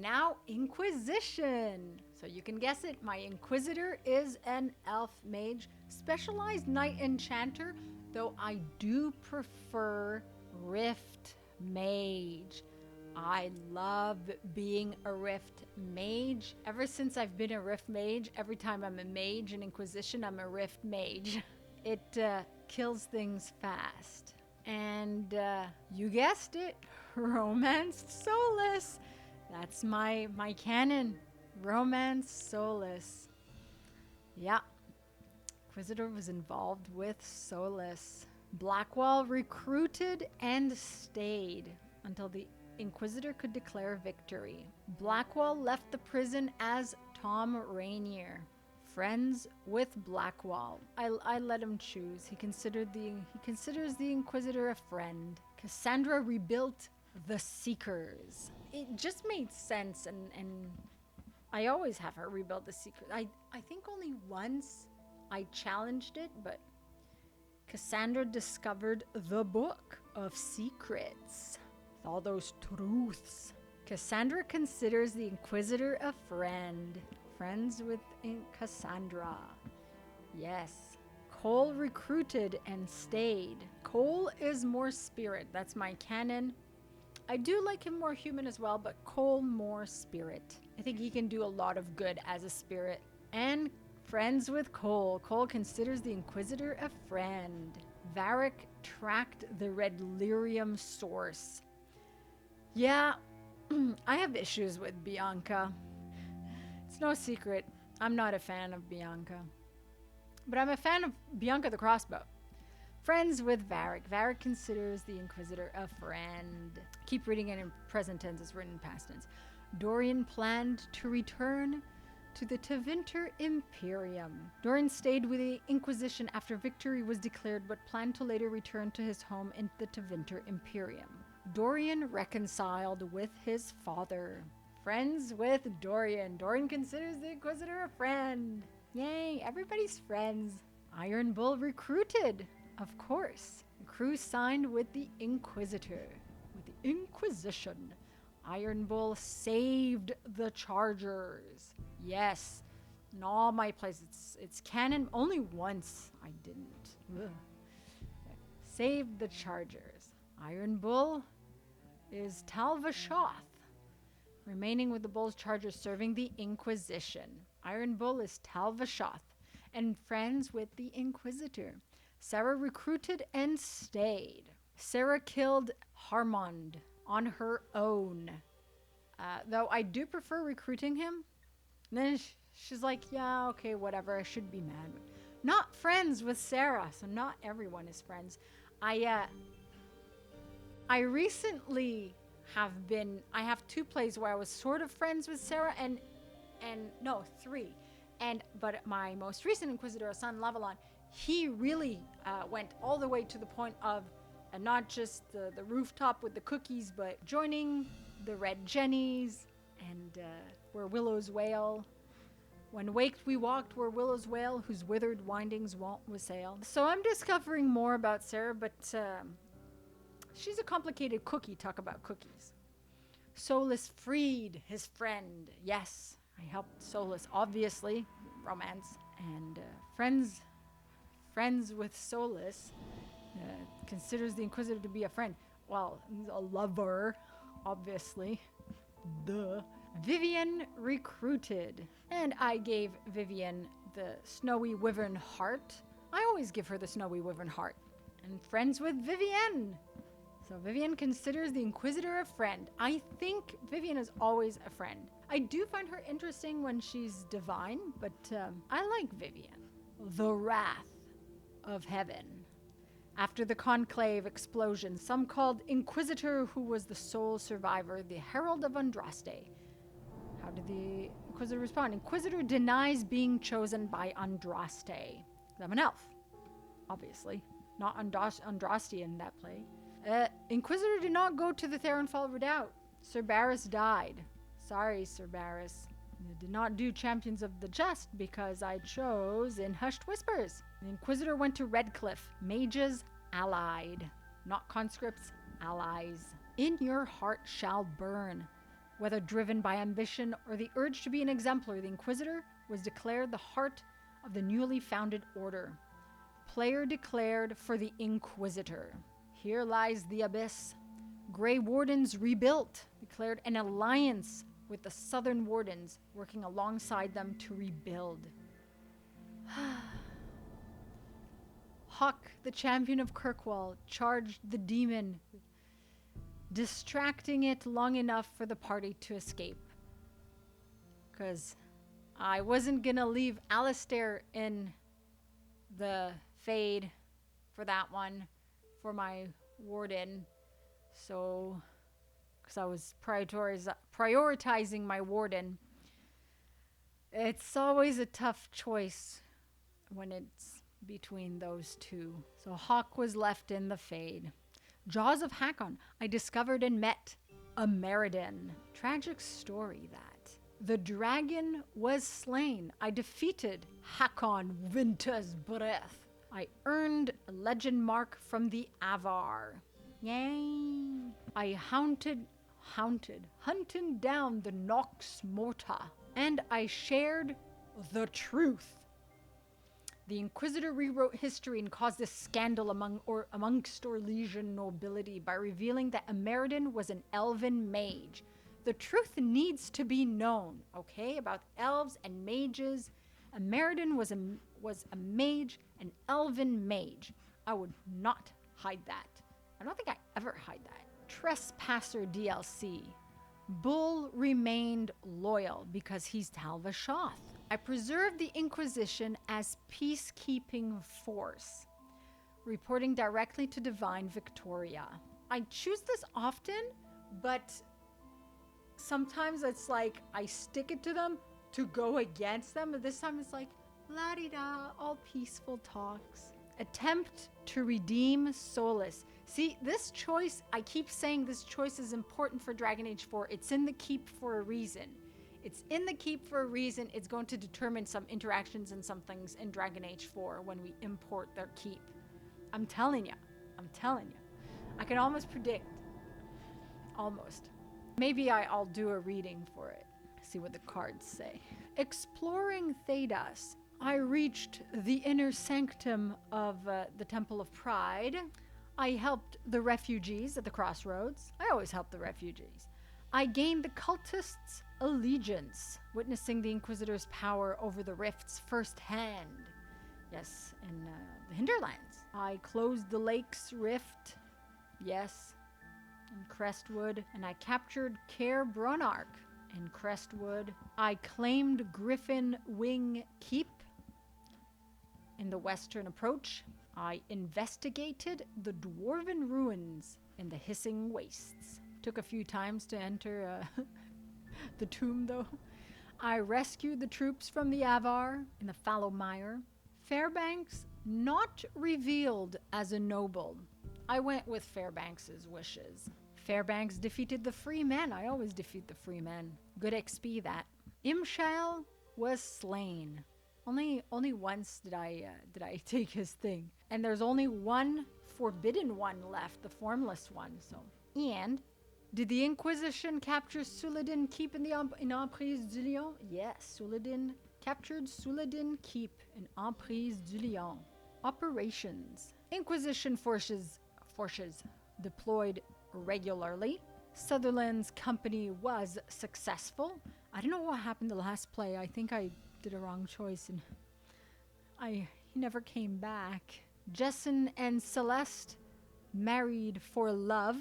now Inquisition. So you can guess it, my Inquisitor is an elf mage, specialized knight enchanter, though I do prefer Rift Mage. I love being a Rift Mage. Ever since I've been a Rift Mage, every time I'm a mage in Inquisition, I'm a Rift Mage. It kills things fast. And you guessed it, Romanced Soulless. That's my canon, Romanced Soulless. Yeah, Inquisitor was involved with Soulless. Blackwall recruited and stayed until the Inquisitor could declare victory. Blackwall left the prison as Tom Rainier. Friends with Blackwall. I let him choose. He considers the Inquisitor a friend. Cassandra rebuilt the Seekers. It just made sense, and I always have her rebuild the Seekers. I think only once I challenged it, but Cassandra discovered the Book of Secrets. With all those truths. Cassandra considers the Inquisitor a friend. Friends with Cassandra. Yes. Cole recruited and stayed. Cole is more spirit. That's my canon. I do like him more human as well, but Cole more spirit. I think he can do a lot of good as a spirit. And friends with Cole. Cole considers the Inquisitor a friend. Varric tracked the red lyrium source. Yeah, I have issues with Bianca. It's no secret. I'm not a fan of Bianca. But I'm a fan of Bianca the Crossbow. Friends with Varric. Varric considers the Inquisitor a friend. Keep reading it in present tense. It's written in past tense. Dorian planned to return to the Tevinter Imperium. Dorian stayed with the Inquisition after victory was declared, but planned to later return to his home in the Tevinter Imperium. Dorian reconciled with his father. Friends with Dorian. Dorian considers the Inquisitor a friend. Yay, everybody's friends. Iron Bull recruited, of course. The crew signed with the Inquisitor. With the Inquisition. Iron Bull saved the Chargers. Yes. In all my places, it's canon. Only once I didn't. Ugh. Saved the Chargers. Iron Bull is Talvashoth, remaining with the Bull's Chargers serving the Inquisition. Iron Bull is Talvashoth and friends with the Inquisitor. Sarah recruited and stayed. Sarah killed Harmond on her own. Though I do prefer recruiting him. And then she's like, yeah, okay, whatever. I should be mad. Not friends with Sarah. So not everyone is friends. I recently I have 2 plays where I was sort of friends with Sarah and no, 3. But my most recent Inquisitor, son Lavellan, he really went all the way to the point of not just the rooftop with the cookies, but joining the Red Jennies and where willows wail. When waked we walked where willows wail, whose withered windings won't wassail. So I'm discovering more about Sarah, but she's a complicated cookie. Talk about cookies. Solus freed his friend. Yes, I helped Solus, obviously. Romance. And friends with Solus considers the Inquisitor to be a friend. Well, a lover, obviously. Duh. Vivian recruited. And I gave Vivian the Snowy Wyvern heart. I always give her the Snowy Wyvern heart. And friends with Vivian. So Vivian considers the Inquisitor a friend. I think Vivian is always a friend. I do find her interesting when she's divine, but I like Vivian. The Wrath of Heaven. After the Conclave explosion, some called Inquisitor, who was the sole survivor, the Herald of Andraste. How did the Inquisitor respond? Inquisitor denies being chosen by Andraste. I'm an elf, obviously. Not Andraste in that play. Inquisitor did not go to the Theronfall Redoubt. Sir Barris died. Sorry, Sir Barris. I did not do Champions of the Just because I chose in Hushed Whispers. The Inquisitor went to Redcliffe. Mages allied. Not conscripts, allies. In your heart shall burn. Whether driven by ambition or the urge to be an exemplar, the Inquisitor was declared the heart of the newly founded order. Player declared for the Inquisitor. Here lies the abyss. Grey Wardens rebuilt, declared an alliance with the Southern Wardens, working alongside them to rebuild. Hawk, the champion of Kirkwall, charged the demon, distracting it long enough for the party to escape. Because I wasn't gonna leave Alistair in the Fade for that one, for my warden. So, because I was prioritizing my warden. It's always a tough choice when it's between those two. So Hawk was left in the Fade. Jaws of Hakon. I discovered and met a Meriden. Tragic story that. The dragon was slain. I defeated Hakon Winter's Breath. I earned a legend mark from the Avar. Yay! I hunted down the Nox Morta. And I shared the truth. The Inquisitor rewrote history and caused a scandal amongst Orlesian nobility by revealing that Ameridan was an elven mage. The truth needs to be known, okay, about elves and mages. Ameridan was a mage, an elven mage. I would not hide that. I don't think I ever hide that. Trespasser DLC. Bull remained loyal because he's Talvashoth. I preserved the Inquisition as peacekeeping force, reporting directly to Divine Victoria. I choose this often, but sometimes it's like I stick it to them to go against them, but this time it's like la-di-da, all peaceful talks. Attempt to redeem Solus. See, this choice, I keep saying this choice is important for Dragon Age 4. It's in the keep for a reason. It's in the keep for a reason. It's going to determine some interactions and some things in Dragon Age 4 when we import their keep. I'm telling you. I can almost predict. Almost. Maybe I'll do a reading for it. See what the cards say. Exploring Thedas, I reached the inner sanctum of the Temple of Pride. I helped the refugees at the crossroads. I always help the refugees. I gained the cultists' allegiance, witnessing the Inquisitor's power over the rifts firsthand. Yes, in the Hinterlands. I closed the lake's rift. Yes, in Crestwood. And I captured Caer Bronarch in Crestwood. I claimed Griffin Wing Keep in the western approach. I investigated the dwarven ruins in the Hissing Wastes. Took a few times to enter the tomb, though. I rescued the troops from the Avar in the Fallow Mire. Fairbanks not revealed as a noble. I went with Fairbanks's wishes. Fairbanks defeated the free men. I always defeat the free men. Good XP, that. Imshal was slain. Only once did I take his thing. And there's only one forbidden one left, the formless one. So, and did the Inquisition capture Suladin Keep in Emprise du Lion? Yes, Suladin captured Suladin Keep in Emprise du Lion. Operations. Inquisition forces deployed regularly. Sutherland's company was successful. I don't know what happened the last play. I think I did a wrong choice and he never came back. Jessen and Celeste married for love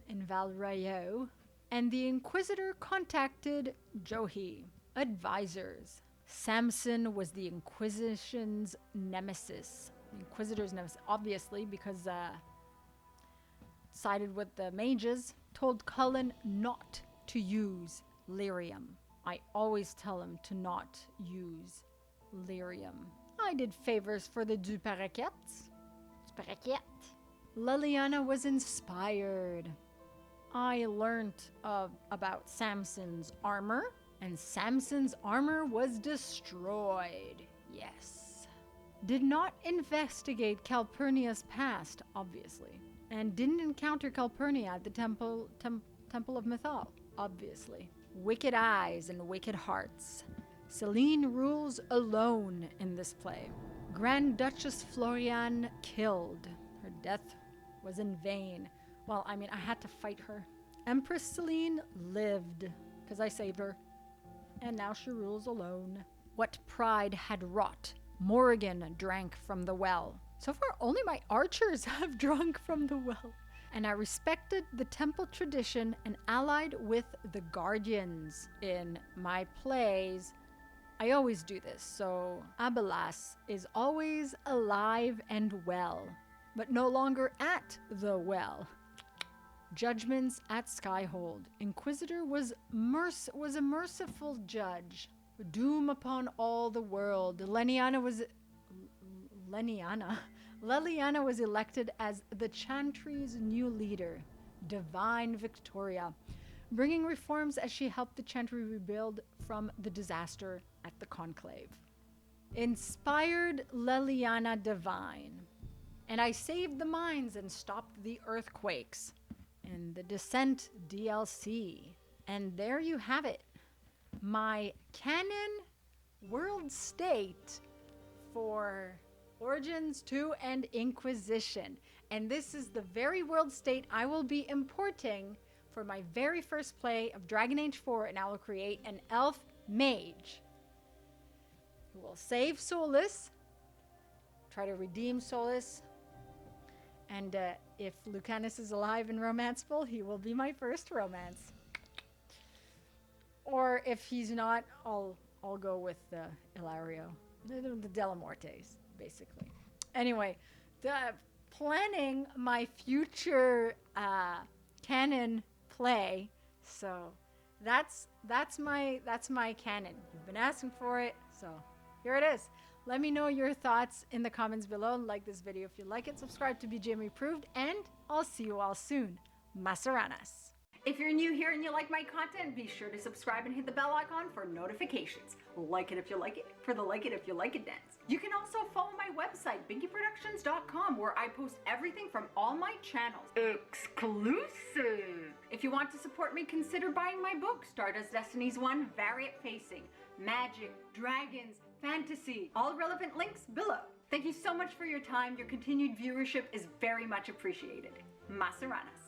in Valrayo, and the Inquisitor contacted Johi. Advisors. Samson was the Inquisition's nemesis. The Inquisitor's nemesis, obviously, because sided with the mages. Told Cullen not to use lyrium. I always tell him to not use lyrium. I did favors for the Du Paraquets. Liliana was inspired. I learned about Samson's armor, and Samson's armor was destroyed. Yes. Did not investigate Calpurnia's past, obviously, and didn't encounter Calpurnia at the Temple of Mythal, obviously. Wicked eyes and wicked hearts. Celine rules alone in this play. Grand Duchess Floriane killed. Her death was in vain. Well, I mean, I had to fight her. Empress Celine lived, because I saved her. And now she rules alone. What pride had wrought, Morrigan drank from the well. So far, only my archers have drunk from the well. And I respected the temple tradition and allied with the guardians in my plays. I always do this, so Abelas is always alive and well, but no longer at the well. Judgments at Skyhold. Inquisitor was a merciful judge. Doom upon all the world. Leliana was elected as the Chantry's new leader. Divine Victoria, bringing reforms as she helped the Chantry rebuild from the disaster at the Conclave. Inspired Leliana Divine. And I saved the mines and stopped the earthquakes. And the Descent DLC. And there you have it. My Canon World State for Origins 2 and Inquisition. And this is the very world state I will be importing for my very first play of Dragon Age 4, and I will create an elf mage who will save Solus, try to redeem Solus, and if Lucanus is alive and romanceable, he will be my first romance. Or if he's not, I'll go with Ilario, the Delamortes, basically. Anyway, planning my future canon play. So that's my canon. You've been asking for it, so here it is. Let me know your thoughts in the comments below. Like this video if you like it. Subscribe to be Jamie Approved, and I'll see you all soon. Masaranas. If you're new here and you like my content, be sure to subscribe and hit the bell icon for notifications. Like it if you like it, for the like it if you like it dance. You can also follow my website, binkyproductions.com, where I post everything from all my channels. Exclusive! If you want to support me, consider buying my book, Stardust Destinies 1, Variant Facing. Magic, dragons, fantasy, all relevant links below. Thank you so much for your time. Your continued viewership is very much appreciated. Masaranas.